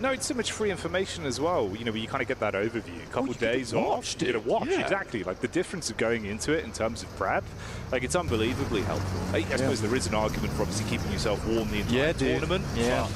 No, it's so much free information as well. You know, where you kind of get that overview. A couple of days off, you get to watch, exactly. Like the difference of going into it in terms of prep, like it's unbelievably helpful. I suppose there is an argument for obviously keeping yourself warm the entire tournament. Yeah.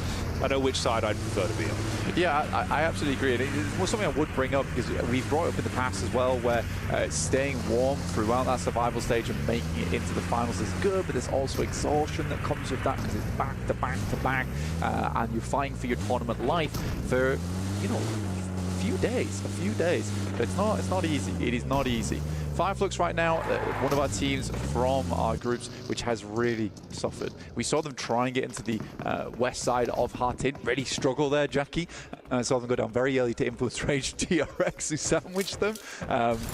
I know which side I'd prefer to be on. Yeah, I absolutely agree. And it was something I would bring up because we've brought it up in the past as well, where staying warm throughout that survival stage and making it into the finals is good, but there's also exhaustion that comes with that because it's back to back to back, and you're fighting for your tournament life for, you know, a few days. But it's not easy. It is not easy. Fireflux right now, one of our teams from our groups, which has really suffered. We saw them try and get into the west side of Hartin, really struggle there, Jackie. Saw them go down very early to Influence Rage DRX, who sandwiched them.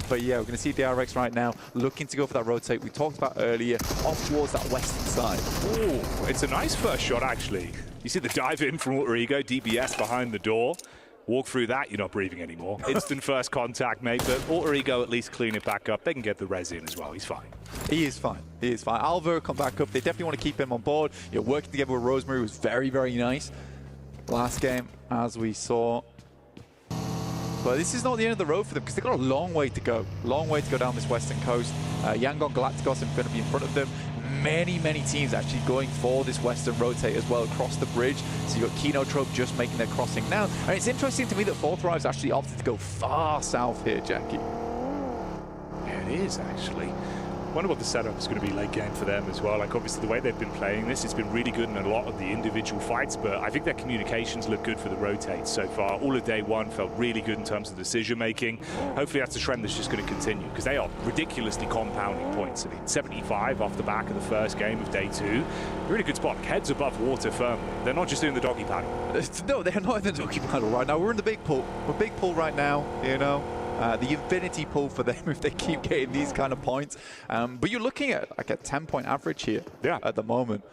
But yeah, we're going to see DRX right now looking to go for that rotate we talked about earlier, off towards that western side. Ooh, it's a nice first shot, actually. You see the dive in from Alter Ego, DBS behind the door. Walk through that, you're not breathing anymore. Instant first contact, mate, but Alter Ego at least clean it back up. They can get the res in as well. He's fine. He is fine. He is fine. Alva come back up. They definitely want to keep him on board. You're working together with Rosemary was very, very nice. Last game, as we saw. But this is not the end of the road for them because they've got a long way to go. Long way to go down this western coast. Yangon Galacticos going to be in front of them. Many teams actually going for this western rotate as well across the bridge. So you've got Kinotrope just making their crossing now. And it's interesting to me that Fourth Rive's actually opted to go far south here, Jackie. Yeah, it is actually. I wonder what the setup is going to be late game for them as well. Like obviously the way they've been playing this, it's been really good in a lot of the individual fights, but I think their communications look good for the rotates so far. All of day one felt really good in terms of decision making. Hopefully that's a trend that's just going to continue because they are ridiculously compounding points. I mean, 75 off the back of the first game of day two. Really good spot. Heads above water firmly. They're not just doing the doggy paddle. No, they're not in the doggy paddle right now. We're in the big pool. We're big pool right now, you know. The infinity pool for them if they keep getting these kind of points. But you're looking at like a 10-point average here at the moment.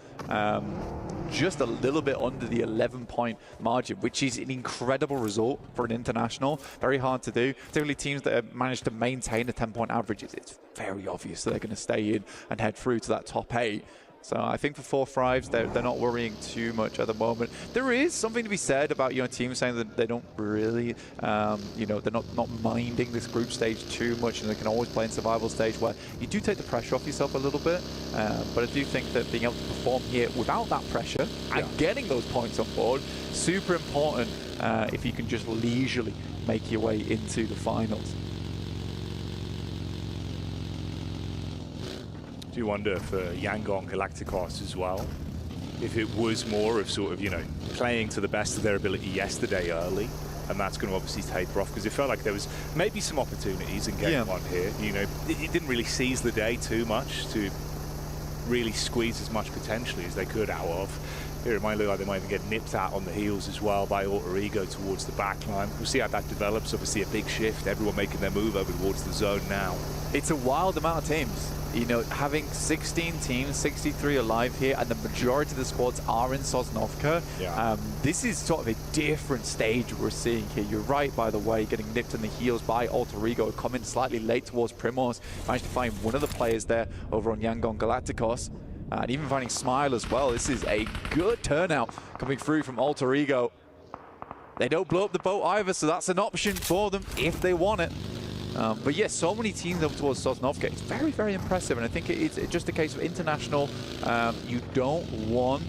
Just a little bit under the 11-point margin, which is an incredible result for an international. Very hard to do. Typically teams that have managed to maintain a 10-point average, it's very obvious that they're going to stay in and head through to that top 8. So I think for Fourth Rives, they're not worrying too much at the moment. There is something to be said about, you know, teams saying that they don't really, you know, they're not minding this group stage too much, and they can always play in survival stage where you do take the pressure off yourself a little bit. But I do think that being able to perform here without that pressure and getting those points on board, super important if you can just leisurely make your way into the finals. Do you wonder for Yangon Galacticos as well, if it was more of sort of, you know, playing to the best of their ability yesterday early, and that's going to obviously taper off, because it felt like there was maybe some opportunities in game one here. You know, it didn't really seize the day too much to really squeeze as much potentially as they could out of. Here it might look like they might even get nipped at on the heels as well by Alter Ego towards the back line. We'll see how that develops. Obviously a big shift, everyone making their move over towards the zone now. It's a wild amount of teams. You know, having 16 teams, 63 alive here, and the majority of the squads are in Sosnovka. This is sort of a different stage we're seeing here. You're right, by the way, getting nipped in the heels by Alter Ego, coming slightly late towards Primos. Managed to find one of the players there over on Yangon Galacticos. And even finding Smile as well. This is a good turnout coming through from Alter Ego. They don't blow up the boat either, so that's an option for them if they want it. But yes, so many teams up towards Sosnovka. It's very, very impressive. And I think it's just a case of international. You don't want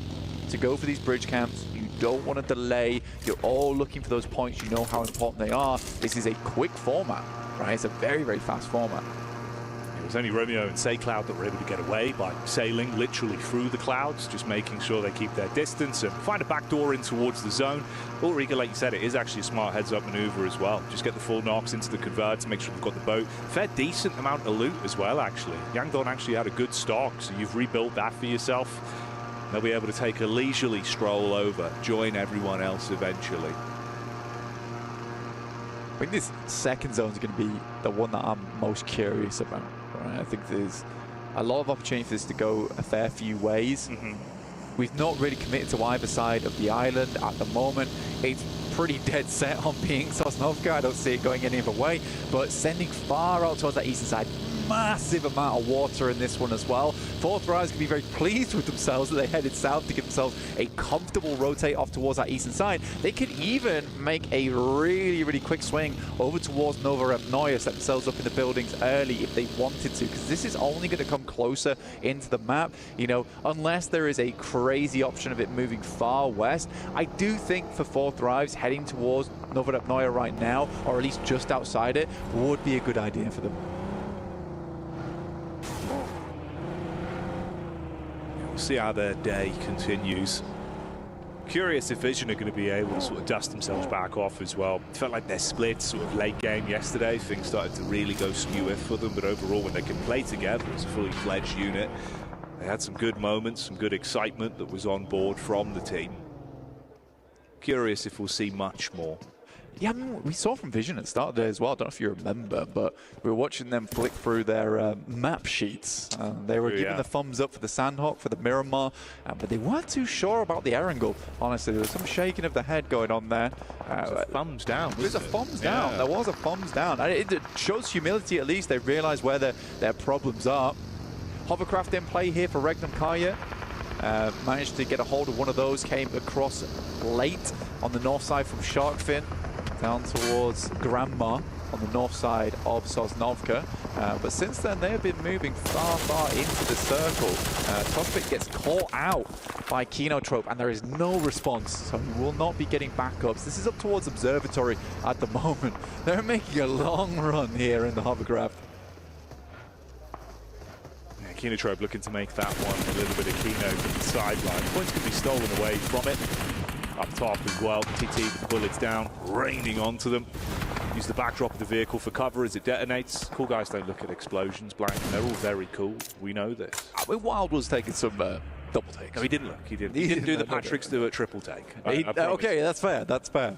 to go for these bridge camps. You don't want to delay. You're all looking for those points. You know how important they are. This is a quick format, right? It's a very, very fast format. It was only Romeo and SayCloud that were able to get away by sailing literally through the clouds, just making sure they keep their distance and find a back door in towards the zone. Alter Ego, like you said, it is actually a smart heads-up maneuver as well. Just get the full knocks into the convert to make sure they've got the boat. Fair decent amount of loot as well, actually. Yangon actually had a good stock, so you've rebuilt that for yourself. They'll be able to take a leisurely stroll over, join everyone else eventually. I think this second zone is going to be the one that I'm most curious about. Right? I think there's a lot of opportunity for this to go a fair few ways. We've not really committed to either side of the island at the moment. It's pretty dead set on being Sosnovka. I don't see it going any other way. But sending far out towards that eastern side massive amount of water in this one as well. FROUD can be very pleased with themselves that they headed south to give themselves a comfortable rotate off towards that eastern side. They could even make a really, really quick swing over towards Nova Repnoia, set themselves up in the buildings early if they wanted to, because this is only going to come closer into the map, you know, unless there is a crazy option of it moving far west. I do think for FROUD heading towards Nova Repnoia right now, or at least just outside it, would be a good idea for them. We'll see how their day continues. Curious if Vision are going to be able to sort of dust themselves back off as well. It felt like their split sort of late game yesterday. Things started to really go skew for them, but overall when they can play together as a fully fledged unit, they had some good moments, some good excitement that was on board from the team. Curious if we'll see much more. Yeah, I mean, we saw from Vision at the start of the day as well. I don't know if you remember, but we were watching them flick through their map sheets. They were giving the thumbs up for the Sandhawk, for the Miramar, but they weren't too sure about the Erangel. Honestly, there was some shaking of the head going on there. Thumbs down. There's a thumbs down. There was a thumbs down. And it shows humility at least. They realize where their problems are. Hovercraft in play here for Regnum Kaya. Managed to get a hold of one of those, came across late on the north side from Sharkfin, down towards Grandma on the north side of Sosnovka. But since then, they have been moving far, far into the circle. Tospik gets caught out by Kenotrope, and there is no response, so he will not be getting backups. This is up towards Observatory at the moment. They're making a long run here in the hovercraft. Kenotrope looking to make that one a little bit of Keno from the sideline. Points can be stolen away from it. Up top as well, TT with the bullets down, raining onto them. Use the backdrop of the vehicle for cover as it detonates. Cool guys don't look at explosions, Blank. They're all very cool. We know this. I mean, Wild was taking some double takes. No, he didn't look. He didn't do the Patrick Stewart triple take. Okay, that's fair. That's fair.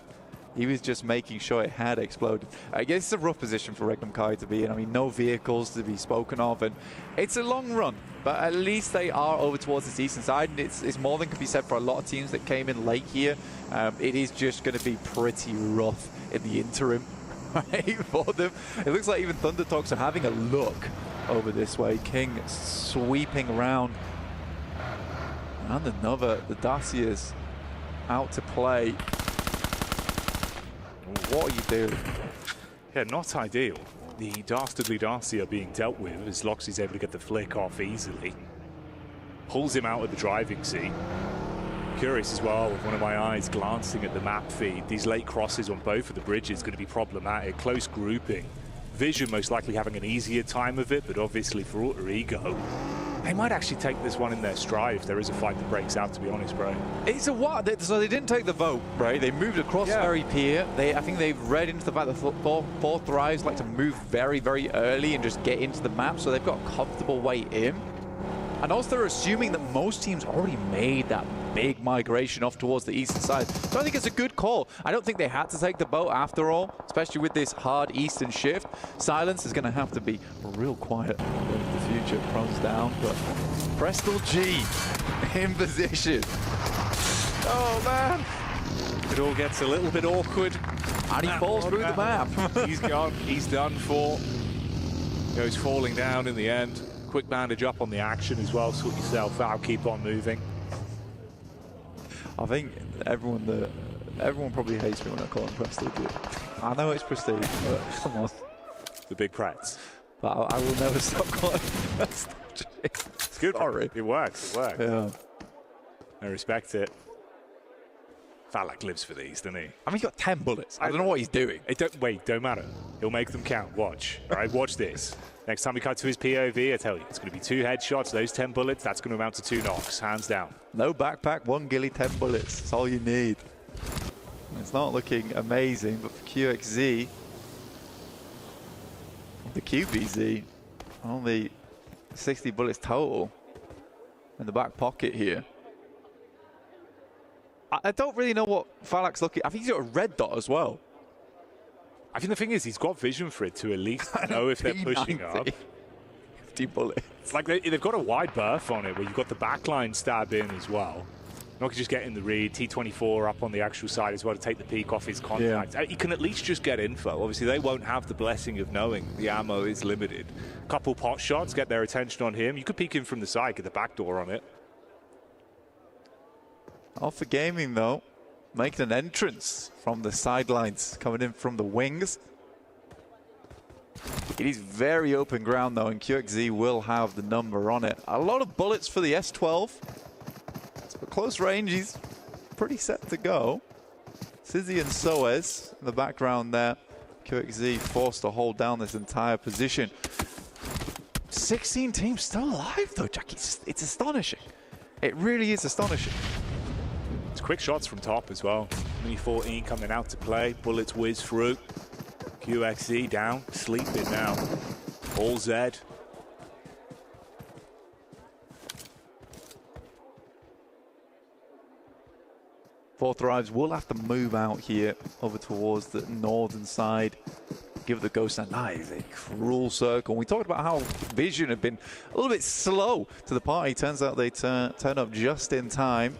He was just making sure it had exploded. I guess it's a rough position for Regnum Kai to be in. I mean, no vehicles to be spoken of, and it's a long run, but at least they are over towards this eastern side, and it's more than can be said for a lot of teams that came in late here. It is just going to be pretty rough in the interim, right, for them. It looks like even Thunder Talks are having a look over this way. King sweeping around, and the Dacia's out to play. What are you doing? Yeah, not ideal. The dastardly Dacia being dealt with as Loxy's able to get the flick off easily. Pulls him out of the driving seat. Curious as well, with one of my eyes glancing at the map feed. These late crosses on both of the bridges going to be problematic. Close grouping. Vision most likely having an easier time of it, but obviously for Alter Ego, they might actually take this one in their stride if there is a fight that breaks out, to be honest, bro. It's a what? So they didn't take the vote, right? They moved across Ferry Pier. I think they've read into the fact that FROUD like to move very, very early and just get into the map, so they've got a comfortable way in. And also they're assuming that most teams already made that big migration off towards the eastern side. So I think it's a good call. I don't think they had to take the boat after all, especially with this hard eastern shift. Silence is going to have to be real quiet in the future. Pros down, but Prestel G in position. Oh, man. It all gets a little bit awkward. And he falls through the map. He's gone. He's done for. Goes falling down in the end. Quick bandage up on the action as well. Sort yourself out. Keep on moving. I think everyone probably hates me when I call him Prestige. I know it's Prestige, but come on. The big Prats. But I will never stop calling him Prestige. It's good. Sorry. It works. It works. Yeah. I respect it. Falak lives for these, doesn't he? I mean, he's got 10 bullets. I don't know what he's doing. Don't matter. He'll make them count. Watch. All right, watch this. Next time we cut to his POV, I tell you, it's going to be 2 headshots, those 10 bullets, that's going to amount to 2 knocks, hands down. No backpack, 1 ghillie, 10 bullets. That's all you need. It's not looking amazing, but for QXZ, the QBZ, only 60 bullets total in the back pocket here. I don't really know what Falak's looking. I think he's got a red dot as well. I think the thing is, he's got vision for it to at least know if they're pushing up. 50 bullets. It's like they've got a wide berth on it where you've got the backline stab in as well. Not just get in the read, T24 up on the actual side as well to take the peak off his contact. You can at least just get info. Obviously, they won't have the blessing of knowing the ammo is limited. Couple pot shots, get their attention on him. You could peek in from the side, get the back door on it. Alpha Gaming, though, making an entrance from the sidelines, coming in from the wings. It is very open ground, though, and QXZ will have the number on it. A lot of bullets for the S12. But close range, he's pretty set to go. Sizzy and Soez in the background there. QXZ forced to hold down this entire position. 16 teams still alive, though, Jack. It's astonishing. It really is astonishing. It's quick shots from top as well. Mini 14 coming out to play. Bullets whiz through. QXZ down, sleeping now. All Z. Four Thrives will have to move out here over towards the northern side. Give the ghost stand. That is a cruel circle. We talked about how Vision have been a little bit slow to the party. Turns out they turn up just in time.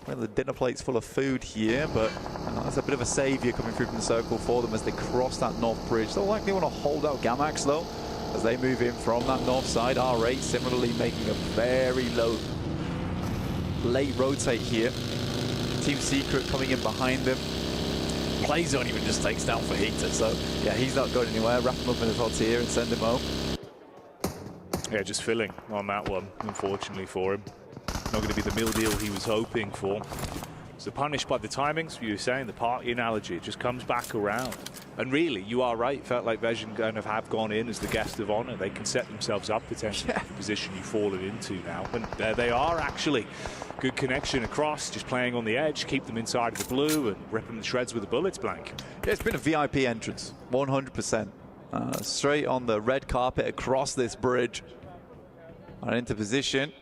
Well, the dinner plate's full of food here, but that's a bit of a saviour coming through from the circle for them as they cross that north bridge. They'll likely want to hold out Gamax, though, as they move in from that north side. R8 similarly making a very late rotate here. Team Secret coming in behind them. Playzone even just takes down for Heater, so yeah, he's not going anywhere. Wrap him up in his hot here and send him home. Yeah, just filling on that one, unfortunately for him. Not going to be the meal deal he was hoping for. So punished by the timings, you were saying, the party analogy, it just comes back around. And really, you are right, felt like Vision kind of have gone in as the guest of honor. They can set themselves up potentially for the position you've fallen into now. And there they are, actually. Good connection across, just playing on the edge, keep them inside of the blue and rip them to shreds with the bullets blank. Yeah, it's been a VIP entrance, 100%. Straight on the red carpet across this bridge. And into position.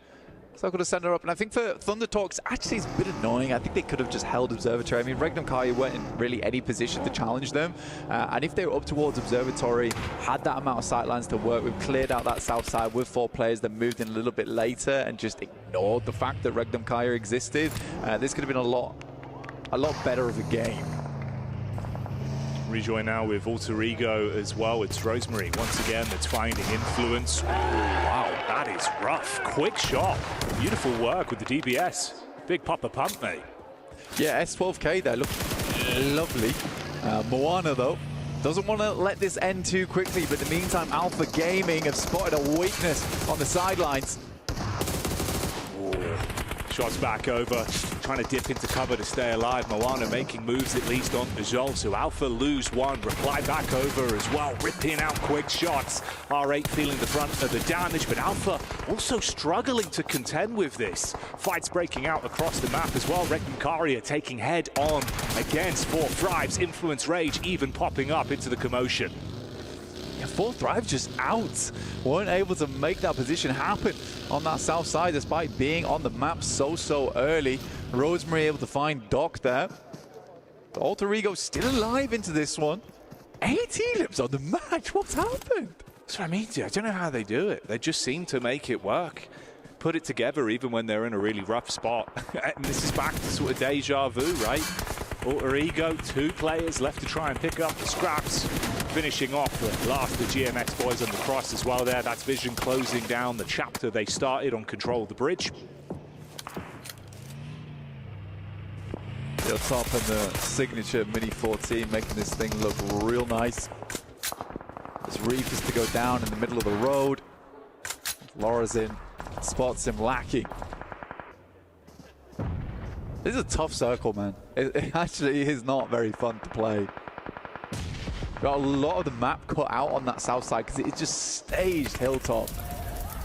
So could have sent her up, and I think for Thunder Talks, actually it's a bit annoying. I think they could have just held Observatory. I mean, Regnum Kaya weren't in really any position to challenge them, and if they were up towards Observatory, had that amount of sightlines to work with, cleared out that south side with 4 players, then moved in a little bit later and just ignored the fact that Regnum Kaya existed, this could have been a lot better of a game. Rejoin now with Alter Ego as well. It's Rosemary once again that's finding influence. Ooh, wow, that is rough. Quick shot. Beautiful work with the DBS. Big pop a pump, mate. Yeah, S12K there, look lovely. Moana, though, doesn't want to let this end too quickly, but in the meantime, Alpha Gaming have spotted a weakness on the sidelines. Ooh. Shots back over, trying to dip into cover to stay alive. Moana making moves at least on Visual, so Alpha lose one, reply back over as well, ripping out quick shots. R8 feeling the brunt of the damage, but Alpha also struggling to contend with this. Fights breaking out across the map as well. Regnum Kaya taking head on against 4 Thrives. Influence Rage even popping up into the commotion. Yeah, 4 Thrive just out. Weren't able to make that position happen on that south side despite being on the map so early. Rosemary able to find Doc there. The Alter Ego still alive into this one. 80 lips on the match. What's happened? That's what I mean. I don't know how they do it. They just seem to make it work. Put it together even when they're in a really rough spot. And this is back to sort of deja vu, right? Alter Ego, 2 players left to try and pick up the scraps. Finishing off the last of the GMX boys on the cross as well there. That's Vision closing down the chapter they started on control of the bridge. The top and the signature Mini 14 making this thing look real nice. As Reef is to go down in the middle of the road. Laura's in, spots him lacking. This is a tough circle, man. It actually is not very fun to play. Got a lot of the map cut out on that south side because it's just staged hilltop.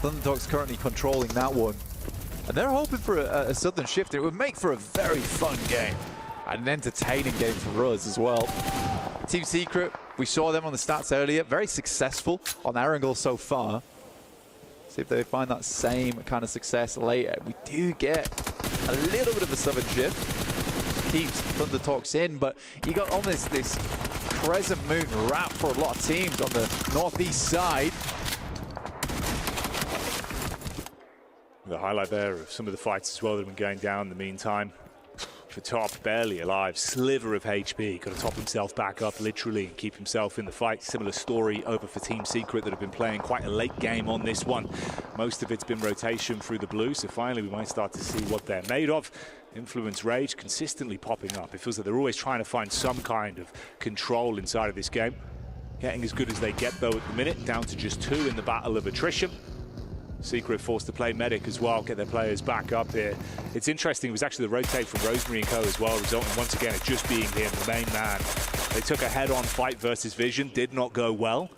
Thunderdog's currently controlling that one. And they're hoping for a southern shift. It would make for a very fun game. And an entertaining game for us as well. Team Secret, we saw them on the stats earlier. Very successful on Erangel so far. See if they find that same kind of success later. We do get a little bit of a southern shift. Keeps Thunder Talks in, but you got almost this crescent moon wrap for a lot of teams on the northeast side. The highlight there of some of the fights as well that have been going down in the meantime. For Top, barely alive, sliver of HP, got to top himself back up literally and keep himself in the fight. Similar story over for Team Secret that have been playing quite a late game on this one. Most of it's been rotation through the blue, so finally we might start to see what they're made of. Influence Rage consistently popping up. It feels like they're always trying to find some kind of control inside of this game. Getting as good as they get though at the minute, down to just 2 in the battle of attrition. Secret forced to play medic as well, get their players back up here. It's interesting, it was actually the rotate from Rosemary and Co as well, resulting once again it just being him, the main man. They took a head-on fight versus Vision, did not go well.